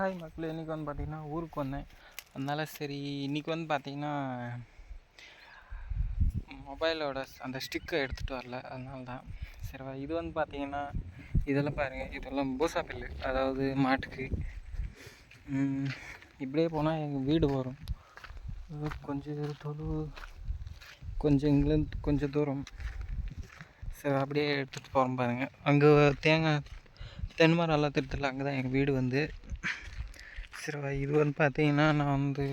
Hi மக்களே, இன்றைக்கி வந்து பார்த்திங்கன்னா ஊருக்கு வந்தேன். அதனால் சரி இன்றைக்கி வந்து பார்த்திங்கன்னா மொபைலோட அந்த ஸ்டிக்கை எடுத்துகிட்டு வரல. அதனால தான் சரி. இது வந்து பார்த்திங்கன்னா இதெல்லாம் பாருங்கள், இதெல்லாம் பூசா பில்லு, அதாவது மாட்டுக்கு. இப்படியே போனால் எங்கள் வீடு வரும். கொஞ்சம் கொஞ்சம் இங்கிலேருந்து கொஞ்சம் தூரம். சரி, அப்படியே எடுத்துகிட்டு போகிறோம் பாருங்கள். அங்கே தென்மரம் எல்லாம் திருத்தல, அங்கே தான் எங்கள் வீடு வந்து. சரி, இது வந்து பார்த்திங்கன்னா நான் வந்து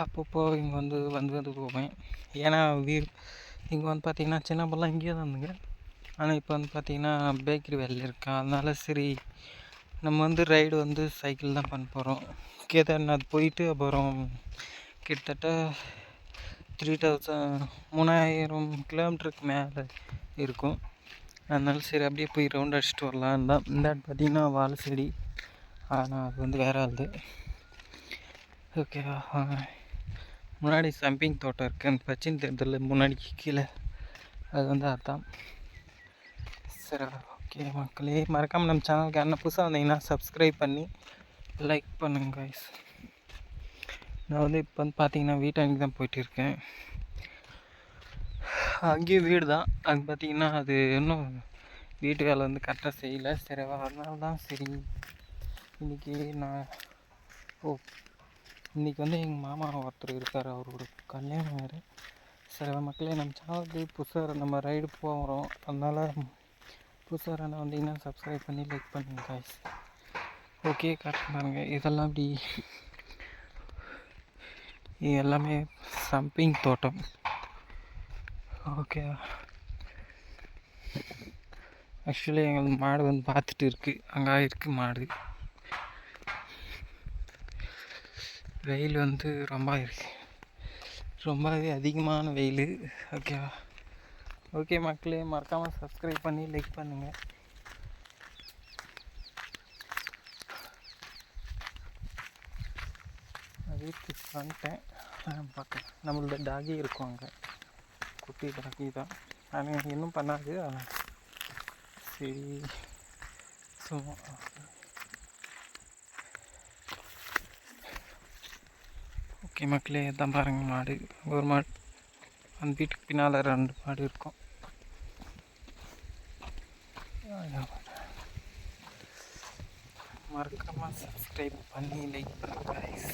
அப்பப்போ இங்கே வந்து போவேன். ஏன்னா இங்கே வந்து பார்த்திங்கன்னா சின்ன பிள்ளை இங்கேயே தான் இருந்துங்க. ஆனால் இப்போ வந்து பார்த்திங்கன்னா பேக்கரி வேலையில் இருக்கேன். அதனால சரி நம்ம வந்து ரைடு வந்து சைக்கிள் தான் பண்ண போகிறோம். கேதார்நாத் போயிட்டு அப்புறம் கிட்டத்தட்ட 3000 கிலோமீட்டருக்கு மேலே இருக்கும். அதனால சரி அப்படியே போய் ரவுண்ட் அடிச்சுட்டு வரலான்னு தான். இந்த பார்த்திங்கன்னா வாழை செடி, ஆனால் அது வந்து வேற ஆகுது. ஓகேவா? முன்னாடி சம்பிங் தோட்டம் இருக்குது, அந்த பச்சின் தேர்தலில் முன்னாடி கீழே, அது வந்து அதான். சரி, ஓகே மக்களே, மறக்காமல் நம்ம சேனலுக்கு யாருன்னா புதுசாக வந்தீங்கன்னா சப்ஸ்கிரைப் பண்ணி லைக் பண்ணுங்க கைஸ். நான் வந்து இப்போ வந்து பார்த்தீங்கன்னா வீட்டாనికి தான் போயிட்டு இருக்கேன். அங்கேயும் வீடு தான். அது பார்த்திங்கன்னா அது இன்னும் வீட்டு வேலை வந்து கரெக்டாக செய்யலை. சரிவா, அதனால தான் சரி இன்றைக்கி இன்றைக்கி வந்து எங்கள் மாமா ஒருத்தர் இருக்கார், அவரோட கல்யாணம் வேறு. சரி மக்களே, நம்ம சேனலுக்கு புதுசாக நம்ம ரைடு போகிறோம். அதனால் புதுசாக வந்தீங்கன்னா சப்ஸ்கிரைப் பண்ணி லைக் பண்ணுங்க காய்ஸ். ஓகே, கரெக்ட் பாருங்கள். இதெல்லாம் இப்படி எல்லாமே சம்பிங் தோட்டம். ஓகே, ஆக்சுவலி எங்கள் மாடு வந்து பார்த்துட்டு இருக்குது, அங்கே இருக்குது மாடு. வெயில் வந்து ரொம்பவே அதிகமான வெயில். ஓகேவா? ஓகே மக்களே, மறக்காமல் சப்ஸ்கிரைப் பண்ணி லைக் பண்ணுங்கள். வீட்டுக்கு வந்துட்டேன். பார்க்கலாம், நம்மளோட டாகி இருக்கும் அங்கே, குட்டி டாகி தான். ஆனால் இன்னும் பண்ணாது. ஆனால் சரி சும்மா. ஓகே மக்களே, தான் பாருங்கள் மாடு. ஒரு மாடு அந்த வீட்டுக்கு பின்னால் 2 மாடு இருக்கும். மறக்காமல் சப்ஸ்கிரைப் பண்ணி லைக் பண்ணுங்க கைஸ்.